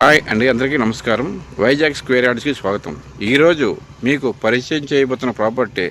Hi అండి, అందరికీ నమస్కారం. వైజాగ్ స్క్వేర్ యార్డ్స్కి స్వాగతం. ఈరోజు మీకు పరిచయం చేయబోతున్న ప్రాపర్టీ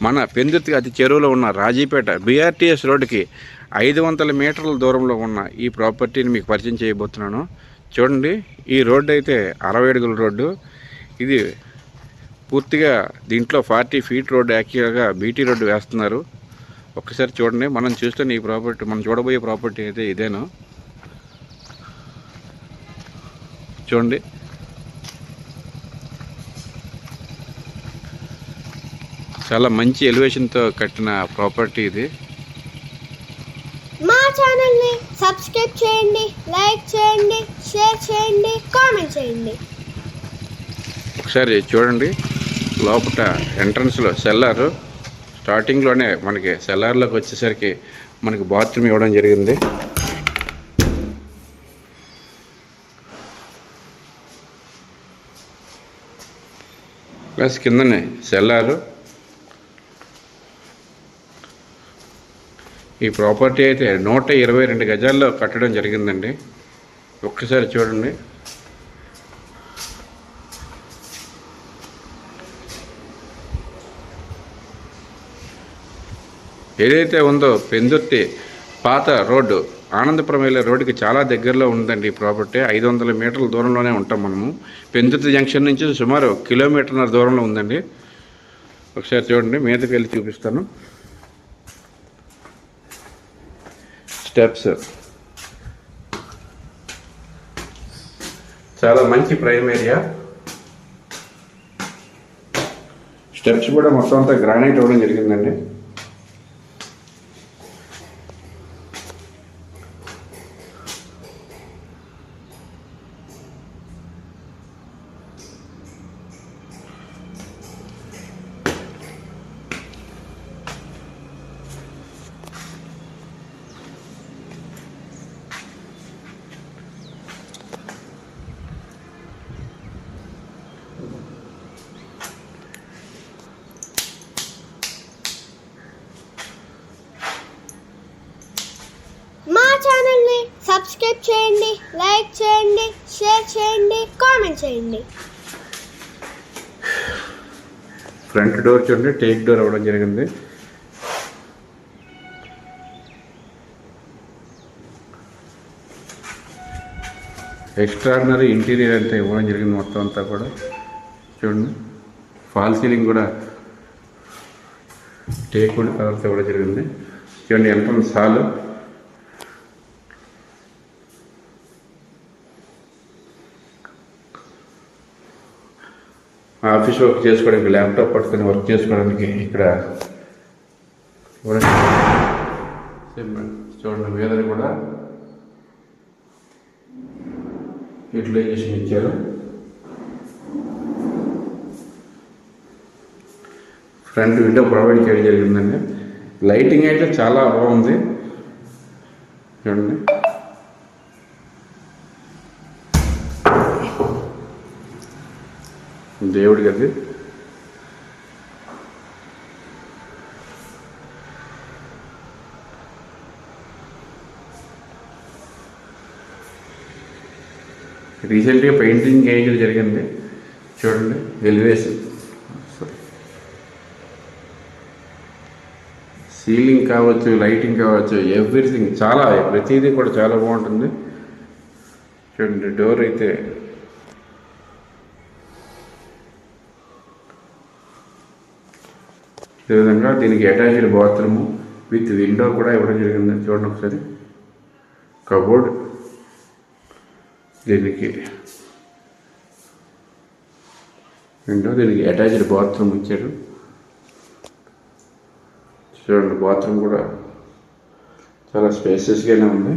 మన పెందుర్తి అతి చెరువులో ఉన్న రాజీపేట బీఆర్టీఎస్ రోడ్డుకి 500 మీటర్ల దూరంలో ఉన్న ఈ ప్రాపర్టీని మీకు పరిచయం చేయబోతున్నాను. చూడండి, ఈ రోడ్డు అయితే 60 అడుగుల రోడ్డు. ఇది పూర్తిగా దీంట్లో 40 ఫీట్ రోడ్డు, యాక్చువల్గా బీటీ రోడ్డు వేస్తున్నారు. ఒక్కసారి చూడండి. మనం చూస్తున్న ఈ ప్రాపర్టీ, మనం చూడబోయే ప్రాపర్టీ అయితే ఇదేను. చూడండి, చాలా మంచి ఎలివేషన్తో కట్టిన ప్రాపర్టీ ఇది. మా ఛానల్ని సబ్స్క్రైబ్ చేయండి, లైక్ చేయండి, షేర్ చేయండి, కామెంట్ చేయండి. ఒకసారి చూడండి, లోపల ఎంట్రన్స్లో సెల్లారు. స్టార్టింగ్లోనే మనకి సెల్లార్లోకి వచ్చేసరికి మనకి బాత్రూమ్ ఇవ్వడం జరిగింది. ప్లస్ కిందనే సెల్లారు. ఈ ప్రాపర్టీ అయితే 122 గజాల్లో కట్టడం జరిగిందండి. ఒక్కసారి చూడండి. ఏదైతే ఉందో పెందుర్తి పాత రోడ్డు, ఆనందపురం వెళ్ళే రోడ్డుకి చాలా దగ్గరలో ఉందండి ఈ ప్రాపర్టీ. 500 మీటర్ల దూరంలోనే ఉంటాం మనము. పెందుర్తి జంక్షన్ నుంచి సుమారు 1.5 కిలోమీటర్ల దూరంలో ఉందండి. ఒకసారి చూడండి, మీదకి వెళ్ళి చూపిస్తాను. స్టెప్స్ చాలా మంచి ప్రైమ్ ఏరియా. స్టెప్స్ కూడా మొత్తం అంతా గ్రానైట్ ఇవ్వడం జరిగిందండి. మా ఛానల్ని సబ్స్క్రైబ్ చేయండి, లైక్ చేయండి, షేర్ చేయండి, కామెంట్ చేయండి. ఫ్రంట్ డోర్ చూడండి, టేక్ డోర్ అవ్వడం జరిగింది. ఎక్స్ట్రాడినరీ ఇంటీరియర్ అంతా ఇవ్వడం జరిగింది. మొత్తం అంతా కూడా చూడండి, ఫాల్ సీలింగ్ కూడా టేక్ వుడ్ కలర్తో ఇవ్వడం జరిగింది. చూడండి, ఎంట్రన్స్ హాల్. ఆఫీస్ వర్క్ చేసుకోవడానికి, ల్యాప్టాప్ పట్టుకొని వర్క్ చేసుకోవడానికి ఇక్కడ చూడండి, మీద కూడా యూటిలైజేషన్ ఇచ్చారు. ఫ్రంట్ విండో ప్రొవైడ్ చేయడం జరిగిందండి. లైటింగ్ అయితే చాలా బాగుంది. చూడండి, దేవుడి గది. రీసెంట్గా పెయింటింగ్ వేయడం జరిగింది. చూడండి, ఎలివేషన్, సీలింగ్ కావచ్చు, లైటింగ్ కావచ్చు, ఎవ్రీథింగ్ చాలా, ప్రతిదీ కూడా చాలా బాగుంటుంది. చూడండి, డోర్ అయితే ఈ విధంగా దీనికి అటాచ్డ్ బాత్రూము విత్ విండో కూడా ఇవ్వడం జరిగింది. చూడండి ఒకసారి, కబోర్డ్, దీనికి విండో, దీనికి అటాచ్డ్ బాత్రూమ్ ఇచ్చారు. చూడండి, బాత్రూమ్ కూడా చాలా స్పేసెస్గానే ఉంది.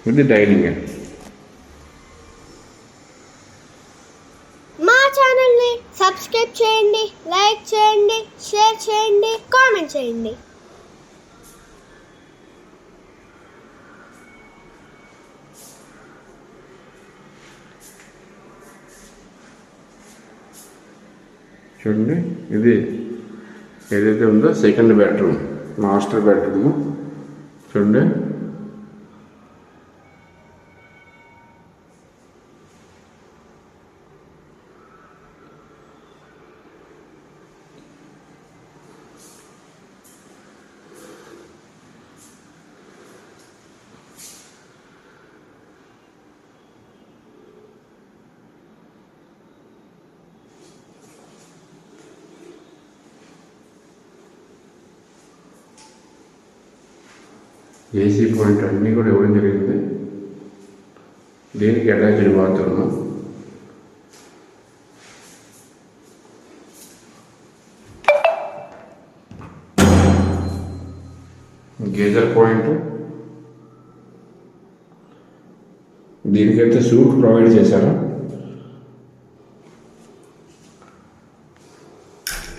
ఇది డైనింగ్. మా ఛానల్ని సబ్స్క్రైబ్ చేయండి, లైక్ చేయండి, షేర్ చేయండి. చేయండి, కామెంట్ చేయండి. చూడండి, ఇది ఏదైతే ఉందో సెకండ్ బెడ్రూమ్, మాస్టర్ బెడ్రూమ్. చూడండి, ఏసీ పాయింట్ అన్నీ కూడా ఇవ్వడం జరిగింది. దీనికి అటాచ్డ్ బాత్రూమ్. Geyser point. దీనికైతే సూట్ ప్రొవైడ్ చేశారు.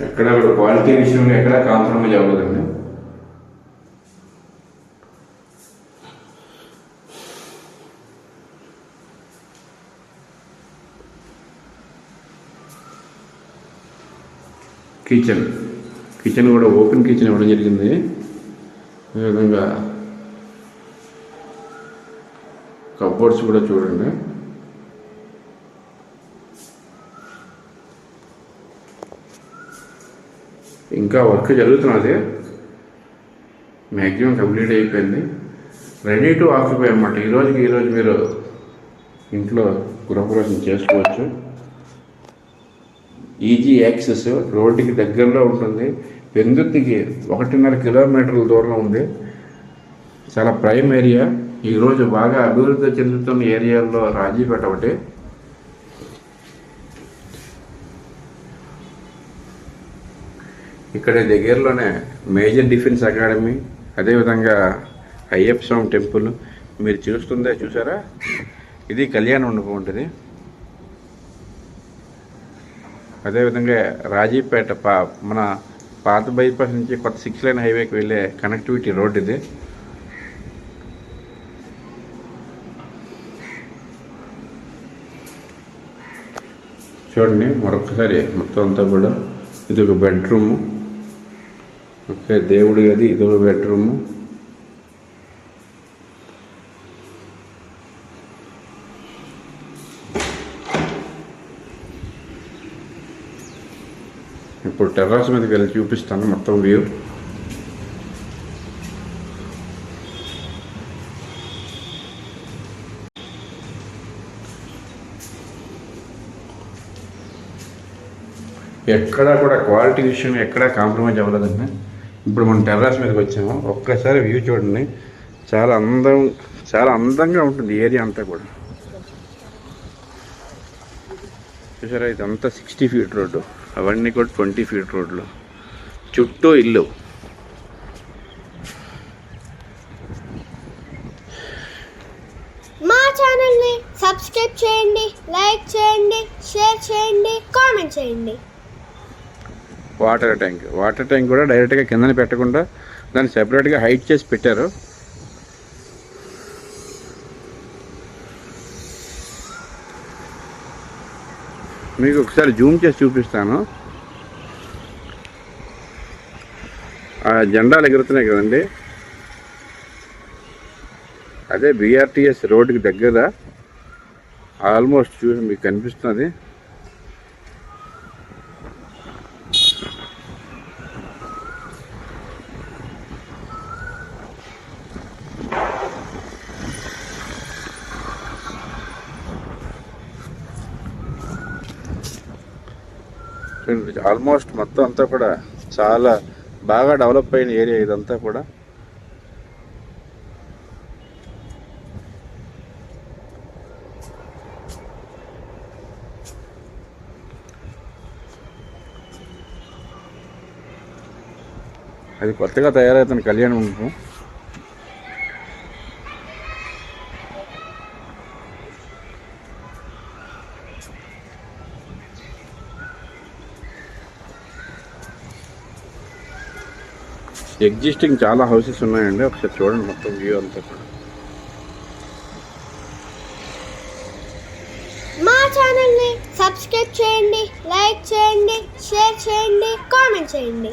ఎక్కడ క్వాలిటీ విషయంలో ఎక్కడ కాంప్రమైజ్ అవ్వలేదండి. కిచెన్ కూడా ఓపెన్ కిచెన్ ఇవ్వడం జరిగింది. ఈ విధంగా కబోర్డ్స్ కూడా చూడండి. ఇంకా వర్క్ జరుగుతున్నది, మ్యాక్సిమం కంప్లీట్ అయిపోయింది. రెడీ టు ఆక్యుపై అన్నమాట. ఈరోజు మీరు ఇంట్లో గృహప్రవేశం చేసుకోవచ్చు. ఈజీ యాక్సెస్, రోడ్డుకి దగ్గరలో ఉంటుంది. పెందుర్తికి 1.5 కిలోమీటర్ల దూరంలో ఉంది. చాలా ప్రైమ్ ఏరియా. ఈరోజు బాగా అభివృద్ధి చెందుతున్న ఏరియాల్లో రాజీపేట ఒకటి. ఇక్కడ దగ్గరలోనే మేజర్ డిఫెన్స్ అకాడమీ, అదేవిధంగా అయ్యప్ప స్వామి టెంపుల్ మీరు చూసారా, ఇది కళ్యాణ మండపం ఉంటుంది. అదేవిధంగా రాజీపేట మన పాత బైపాస్ నుంచి కొత్త 6 లైన్ హైవేకి వెళ్ళే కనెక్టివిటీ రోడ్ ఇది. చూడండి మరొకసారి మొత్తం అంతా కూడా. ఇది ఒక బెడ్రూము. ఓకే, దేవుడి గది, ఇది ఒక బెడ్రూము. ఇప్పుడు టెర్రస్ మీదకి వెళ్ళి చూపిస్తాను మొత్తం వ్యూ. ఎక్కడా కూడా క్వాలిటీ విషయం ఎక్కడా కాంప్రమైజ్ అవ్వలేదండి. ఇప్పుడు మనం టెర్రస్ మీదకి వచ్చాము. ఒక్కసారి వ్యూ చూడండి, చాలా అందంగా ఉంటుంది ఏరియా అంతా కూడా. చూసారా, ఇదంతా 60 ఫీట్ రోడ్డు, అవన్నీ కూడా 20 ఫీట్ రోడ్లు, చుట్టూ ఇల్లు. మా ఛానల్ని సబ్స్క్రైబ్ చేయండి, లైక్ చేయండి, షేర్ చేయండి, కామెంట్ చేయండి. వాటర్ ట్యాంక్ కూడా డైరెక్ట్గా కిందనే పెట్టకుండా దాన్ని సెపరేట్గా హైట్ చేసి పెట్టారు. మీకు ఒకసారి జూమ్ చేసి చూపిస్తాను. ఆ జెండాలు ఎగురుతున్నాయి కదండి, అదే బిఆర్టీఎస్ రోడ్డుకి దగ్గర ఆల్మోస్ట్ చూసి మీకు కనిపిస్తుంది. ఆల్మోస్ట్ మొత్తం అంతా కూడా చాలా బాగా డెవలప్ అయిన ఏరియా ఇదంతా కూడా. అది కొత్తగా తయారవుతున్న కళ్యాణ మండపం. ఎగ్జిస్టింగ్ చాలా హౌసెస్ ఉన్నాయండి. ఒకసారి చూడండి మొత్తం వ్యూ అంతా కూడా. మా ఛానల్ని సబ్స్క్రైబ్ చేయండి, లైక్ చేయండి, షేర్ చేయండి, కామెంట్ చేయండి.